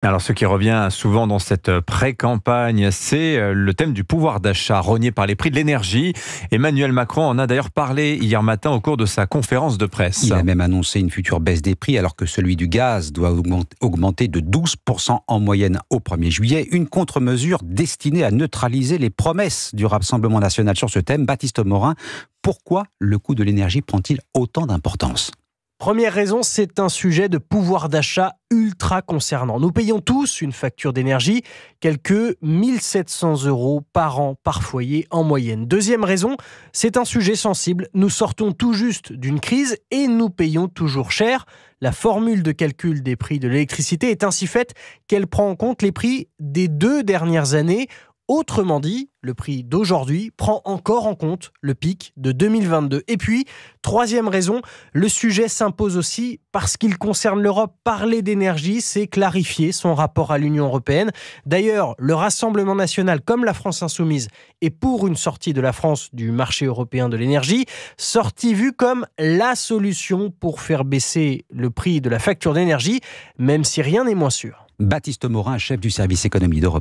Alors, ce qui revient souvent dans cette pré-campagne, c'est le thème du pouvoir d'achat rogné par les prix de l'énergie. Emmanuel Macron en a d'ailleurs parlé hier matin au cours de sa conférence de presse. Il a même annoncé une future baisse des prix alors que celui du gaz doit augmenter de 12% en moyenne au 1er juillet. Une contre-mesure destinée à neutraliser les promesses du Rassemblement national sur ce thème. Baptiste Morin, pourquoi le coût de l'énergie prend-il autant d'importance ? Première raison, c'est un sujet de pouvoir d'achat ultra concernant. Nous payons tous une facture d'énergie, quelques 1 700 € par an par foyer en moyenne. Deuxième raison, c'est un sujet sensible. Nous sortons tout juste d'une crise et nous payons toujours cher. La formule de calcul des prix de l'électricité est ainsi faite qu'elle prend en compte les prix des 2 dernières années. Autrement dit, le prix d'aujourd'hui prend encore en compte le pic de 2022. Et puis, troisième raison, le sujet s'impose aussi parce qu'il concerne l'Europe. Parler d'énergie, c'est clarifier son rapport à l'Union européenne. D'ailleurs, le Rassemblement national, comme la France insoumise, est pour une sortie de la France du marché européen de l'énergie, sortie vue comme la solution pour faire baisser le prix de la facture d'énergie, même si rien n'est moins sûr. Baptiste Morin, chef du service économie d'Europe 1.